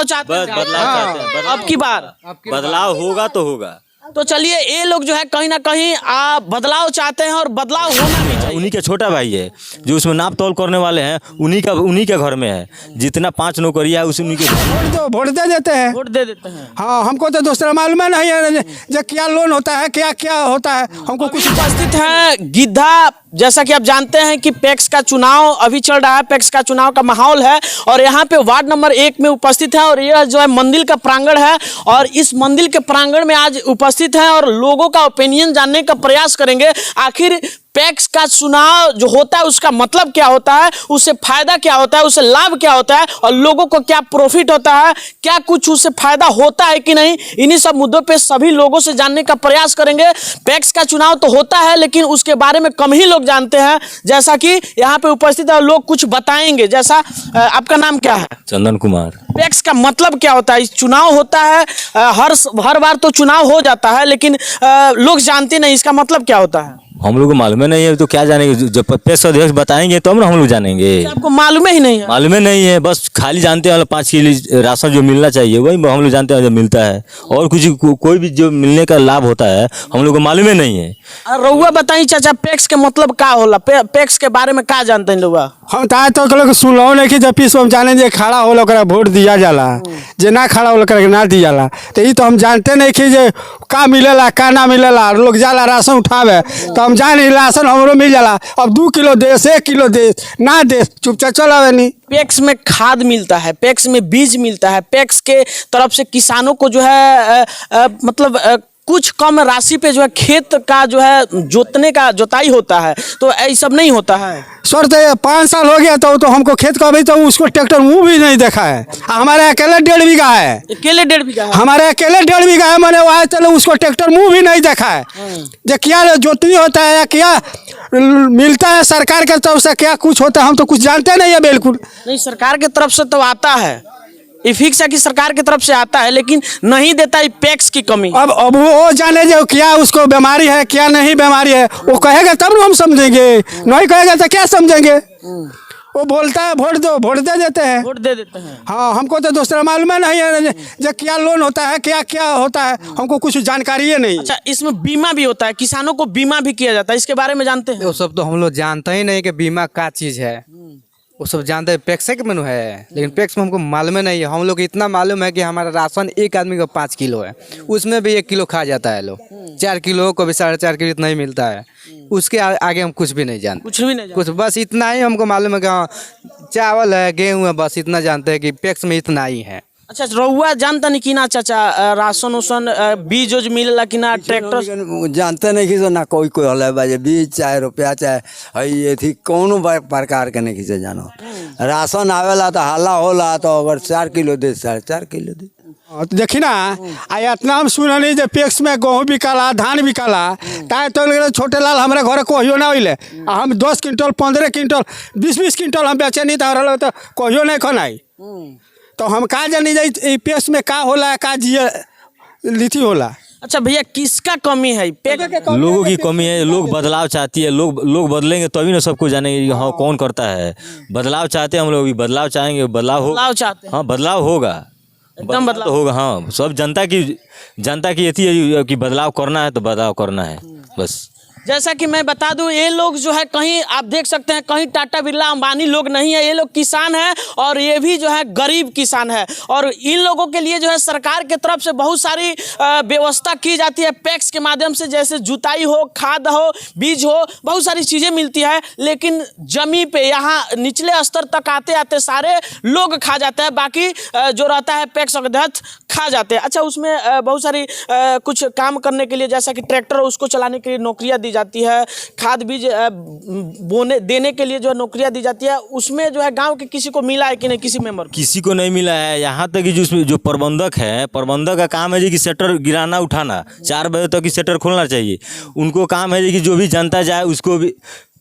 बदलाव चाहते हैं। बदलाव चाहते हैं। अब की बार बदलाव होगा तो होगा। तो चलिए, ये लोग जो है कहीं ना कहीं बदलाव चाहते हैं और बदलाव होना भी चाहिए। उन्हीं के छोटा भाई है जो उसमें नाप तोल करने वाले हैं, उन्हीं के घर में है। जितना 5 नौकरिया है उसी उन्हीं के वोट दे देते हैं। वोट दे देते हैं। हाँ, हमको तो दूसरा मालूम नहीं है जो क्या लोन होता है, क्या क्या होता है, हमको कुछ। उपस्थित है गिद्धा। जैसा कि आप जानते हैं कि पैक्स का चुनाव अभी चल रहा है, पैक्स का चुनाव का माहौल है और यहाँ पे वार्ड नंबर 1 में उपस्थित है और यह जो है मंदिर का प्रांगण है और इस मंदिर के प्रांगण में आज उपस्थित है और लोगों का ओपिनियन जानने का प्रयास करेंगे। आखिर पैक्स का चुनाव जो होता है उसका मतलब क्या होता है, उससे फायदा क्या होता है, उससे लाभ क्या होता है और लोगों को क्या प्रॉफिट होता है, क्या कुछ उससे फायदा होता है कि नहीं, इन्हीं सब मुद्दों पे सभी लोगों से जानने का प्रयास करेंगे। पैक्स का चुनाव तो होता है लेकिन उसके बारे में कम ही लोग जानते हैं। जैसा कि यहाँ पे उपस्थित है लोग कुछ बताएंगे। जैसा आपका नाम क्या है? चंदन कुमार। पैक्स का मतलब क्या होता है? इस चुनाव होता है, हर बार तो चुनाव हो जाता है लेकिन लोग जानते नहीं, इसका मतलब क्या होता है? हम लोग को मालूम नहीं है तो क्या जानेंगे, जब पैक्स अध्यक्ष बताएंगे तो हम लोग जानेंगे। आपको मालूम ही नहीं है? मालूम नहीं है, बस खाली जानते हैं 5 किलो राशन जो मिलना चाहिए वही हम लोग जानते हैं जो मिलता है, और कुछ कोई भी जो मिलने का लाभ होता है हम लोग को मालूम नहीं है। रउआ बताई चाचा, पैक्स के मतलब का होला? पैक्स के बारे में का जानते हैं रउआ? हम तो लोग सुनलो नहीं कि जब पीस हम जाने जे खड़ा होला ओकरा वोट दिया जाला, जे ना खड़ा होला ओकरा ना दिया जाला। तो ये तो हम जानते नहीं कि जे का मिलेला का ना मिलेला। लोग जाला राशन उठावे तो हम जाने राशन हमरो मिल जाला। अब 2 किलो दे, 1 किलो दे, ना दे चुपचाप चलावे नहीं। पैक्स में खाद मिलता है, पैक्स में बीज मिलता है, पैक्स के तरफ से किसानों को जो है मतलब कुछ कम राशि पे जो है खेत का जो है जोताई होता है, तो ऐसा सब नहीं होता है। सर तो 5 साल हो गया तो हमको खेत का अभी तो उसको ट्रैक्टर मुँह भी नहीं देखा है। हमारे अकेले 1.5 बीघा है। अकेले 1.5 बीघा है? हमारे अकेले 1.5 बीघा है। मैंने वहाँ चलो उसको ट्रैक्टर मुँह भी नहीं देखा है। जो क्या जोतनी होता है या क्या मिलता है सरकार के तरफ से, क्या कुछ होता है हम तो कुछ जानते नहीं है बिल्कुल। नहीं, सरकार की तरफ से तो आता है, ये फिक्स है कि सरकार की तरफ से आता है लेकिन नहीं देता है, पैक्स की कमी। अब वो जाने जो क्या उसको बीमारी है क्या नहीं बीमारी है, वो कहेगा तब ना हम समझेंगे, नहीं कहेगा तो क्या समझेंगे। वो बोलता है वोट दो, वोट दे देते हैं। वोट दे देते हैं। हाँ, हमको तो दूसरा मालूम नहीं है जो क्या लोन होता है, क्या क्या होता है, हमको कुछ जानकारी है नहीं। अच्छा, इसमें बीमा भी होता है, किसानों को बीमा भी किया जाता है, इसके बारे में जानते हैं? वो सब तो हम लोग जानते ही नहीं कि बीमा क्या चीज़ है। वो सब जानते हैं पैक्स के मेनू है, लेकिन पैक्स में हमको मालूम नहीं है। हम लोग इतना मालूम है कि हमारा राशन एक आदमी का 5 किलो है, उसमें भी 1 किलो खा जाता है लोग। 4 किलो कभी 4.5 किलो इतना ही मिलता है। उसके आगे हम कुछ भी नहीं जानते। कुछ भी नहीं जानते? कुछ बस इतना ही हमको मालूम है कि हाँ चावल है, गेहूँ है, बस इतना जानते हैं कि पैक्स में इतना ही है। अच्छा, रउआ जानता नहीं कि ना चाचा, राशन उसन बीज उज मिलेला कि ना? ट्रैक्टर जानते नहीं कि ना कोई हल बाजे बीज चाहे रुपया चाहे है थी कोनो प्रकार के नहीं किसे जानो। राशन आवेला तो हल्ला होला तो अगर 4 किलो दे 4.5 किलो दे। देखी ना इतना हम सुना नहीं जब पैक्स में गेहूँ बिकाला, धान बिकाला, ताए तो छोटे लाल हमारे घर कहियो ना होइले। हम 10 क्विंटल 15 क्विंटल 20 क्विंटल हम बेचे नहीं तो कहियो नहीं खनाई। तो हम का जानी जाए पैक्स में का होला, का जिया लीथी होला। अच्छा भैया, किसका कमी है? लोगों की कमी है। लोग बदलाव चाहती है, लोग बदलेंगे तभी ना सबको जानेंगे हाँ कौन करता है। बदलाव चाहते हैं हम लोग भी, बदलाव चाहेंगे, बदलाव चाहते हैं। हाँ, बदलाव होगा, एकदम बदलाव होगा। हाँ, सब जनता की यही है कि बदलाव करना है तो बदलाव करना है बस। जैसा कि मैं बता दूं, ये लोग जो है कहीं आप देख सकते हैं कहीं टाटा बिरला अंबानी लोग नहीं है, ये लोग किसान हैं और ये भी जो है गरीब किसान है। और इन लोगों के लिए जो है सरकार के तरफ से बहुत सारी व्यवस्था की जाती है पैक्स के माध्यम से, जैसे जुताई हो, खाद हो, बीज हो, बहुत सारी चीज़ें मिलती है। लेकिन जमी पे यहाँ निचले स्तर तक आते आते सारे लोग खा जाते हैं, बाकी जो रहता है पैक्स अध्यक्ष खा जाते हैं। अच्छा, उसमें बहुत सारी कुछ काम करने के लिए, जैसा कि ट्रैक्टर उसको चलाने के लिए नौकरियाँ दी जाती है, खाद बीज बोने देने के लिए जो है नौकरियां दी जाती है। उसमें जो है गांव के किसी को मिला है कि नहीं? किसी मेंबर किसी को नहीं मिला है। यहाँ तक कि जो प्रबंधक है, प्रबंधक का काम है जी कि शटर गिराना उठाना, 4 बजे तक की शटर खोलना चाहिए। उनको काम है जी कि जो भी जनता जाए उसको भी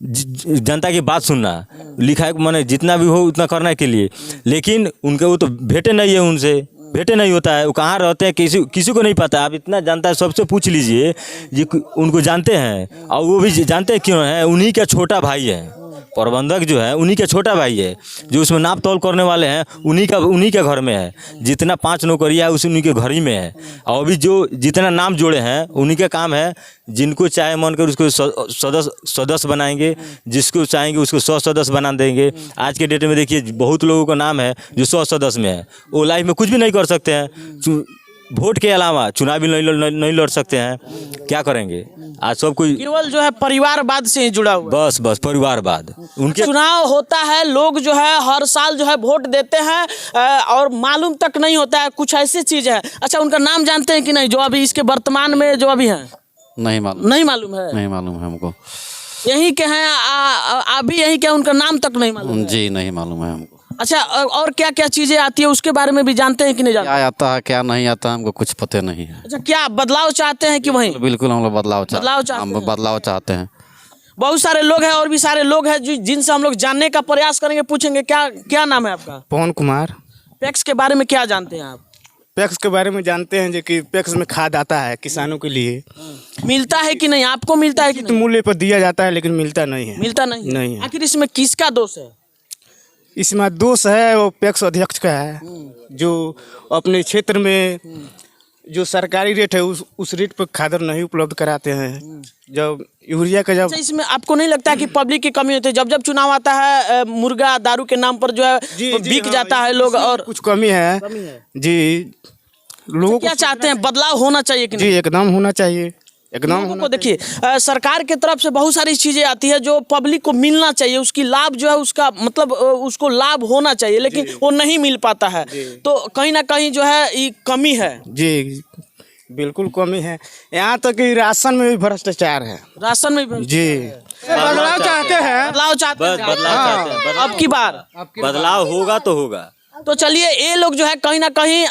जनता की बात सुनना, लिखा है मैंने जितना भी हो उतना करने के लिए। लेकिन उनके वो तो भेंटे नहीं है, उनसे भेंटे नहीं होता है। वो कहाँ रहते हैं किसी को नहीं पता। आप इतना जानता है, सबसे पूछ लीजिए जी, उनको जानते हैं और वो भी जानते हैं क्यों है, उन्हीं का छोटा भाई है। प्रबंधक जो है उन्हीं का छोटा भाई है, जो उसमें नाप तोल करने वाले हैं उन्हीं के घर में है। जितना 5 नौकरियाँ है उस उन्हीं के घर ही में है। और अभी जो जितना नाम जोड़े हैं उन्हीं का काम है। जिनको चाहे मन कर उसको सदस्य बनाएंगे, जिसको चाहेंगे उसको 100 सदस्य बना देंगे। आज के डेट में देखिए बहुत लोगों का नाम है जो 100 सदस्य में है, वो लाइफ में कुछ भी नहीं कर सकते हैं। वोट के अलावा चुनाव भी नहीं लड़ सकते हैं, क्या करेंगे? आज सब कोई केवल जो है परिवारवाद से ही जुड़ा हुआ है। बस परिवारवाद। उनके चुनाव होता है, लोग जो है हर साल जो है वोट देते हैं और मालूम तक नहीं होता है, कुछ ऐसी चीज है। अच्छा, उनका नाम जानते हैं कि नहीं, जो अभी इसके वर्तमान में जो अभी हैं? नहीं मालूम। नहीं मालूम है? नहीं मालूम है हमको। यहीं के हैं अभी यहीं के, उनका नाम तक नहीं मालूम है? जी नहीं मालूम है हमको। अच्छा, और क्या क्या चीजें आती है उसके बारे में भी जानते हैं कि नहीं जानते? क्या आता है क्या नहीं आता है हमको कुछ पता नहीं है। अच्छा, क्या बदलाव चाहते हैं कि वहीं? बिल्कुल हम लोग बदलाव चाहते हम हैं। बदलाव चाहते हैं। बहुत सारे लोग हैं और भी सारे लोग हैं जिनसे हम लोग जानने का प्रयास करेंगे, पूछेंगे। क्या नाम है आपका? पवन कुमार। पैक्स के बारे में क्या जानते हैं आप? पैक्स के बारे में जानते हैं जो कि पैक्स में खाद आता है किसानों के लिए, मिलता है कि नहीं? आपको मिलता है कि नहीं? मूल्य पर दिया जाता है लेकिन मिलता नहीं है। मिलता नहीं नहीं है। आखिर इसमें किसका दोष है? इसमें दोष है वो पैक्स अध्यक्ष का है, जो अपने क्षेत्र में जो सरकारी रेट है उस रेट पर खादर नहीं उपलब्ध कराते हैं। जब यूरिया का अच्छा, इसमें आपको नहीं लगता कि पब्लिक की कमी होती है? जब चुनाव आता है मुर्गा दारू के नाम पर जो है बिक जाता है लोग, और कुछ कमी है जी। लोगों क्या चाहते हैं? बदलाव होना चाहिए कि नहीं? जी एकदम होना चाहिए, एकदम लोगों को देखिए, सरकार के तरफ से बहुत सारी चीजें आती है जो पब्लिक को मिलना चाहिए, उसकी लाभ जो है उसका मतलब उसको लाभ होना चाहिए, लेकिन वो नहीं मिल पाता है। तो कहीं ना कहीं जो है ये कमी है जी, बिल्कुल कमी है। यहाँ तक कि राशन में भी भ्रष्टाचार है। राशन में भी। जी बदलाव चाहते हैं। बदलाव चाहते हैं। बदलाव चाहते हैं। अब की बार बदलाव होगा तो होगा। तो चलिए, ये लोग जो है कहीं ना कहीं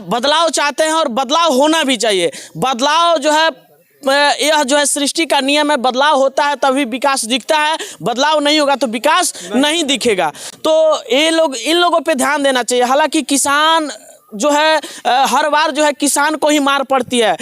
बदलाव चाहते हैं और बदलाव होना भी चाहिए। बदलाव जो है यह जो है सृष्टि का नियम है, बदलाव होता है तभी विकास दिखता है, बदलाव नहीं होगा तो विकास नहीं दिखेगा। तो ये लोग, इन लोगों पे ध्यान देना चाहिए। हालांकि किसान जो है हर बार जो है किसान को ही मार पड़ती है।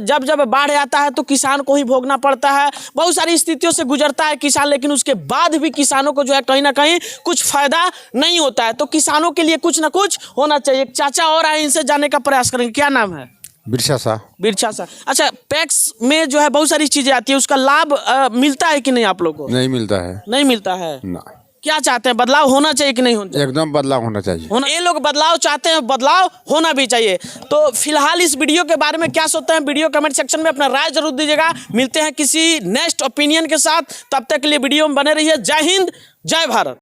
जब बाढ़ आता है तो किसान को ही भोगना पड़ता है, बहुत सारी स्थितियों से गुजरता है किसान, लेकिन उसके बाद भी किसानों को जो है कहीं ना कहीं कुछ फायदा नहीं होता है। तो किसानों के लिए कुछ ना कुछ होना चाहिए। एक चाचा और आए, इनसे जानने का प्रयास करेंगे। क्या नाम है? बिरसा सा। अच्छा, पैक्स में जो है बहुत सारी चीजें आती है, उसका लाभ मिलता है कि नहीं आप लोगों को? नहीं मिलता है। नहीं मिलता है ना। क्या चाहते हैं? बदलाव होना चाहिए कि नहीं होना चाहिए? एकदम बदलाव होना चाहिए। ये लोग बदलाव चाहते हैं, बदलाव होना भी चाहिए। तो फिलहाल इस वीडियो के बारे में क्या सोचते हैं, वीडियो कमेंट सेक्शन में अपना राय जरूर दीजिएगा। मिलते हैं किसी नेक्स्ट ओपिनियन के साथ, तब तक के लिए वीडियो में बने रहिए। जय हिंद, जय भारत।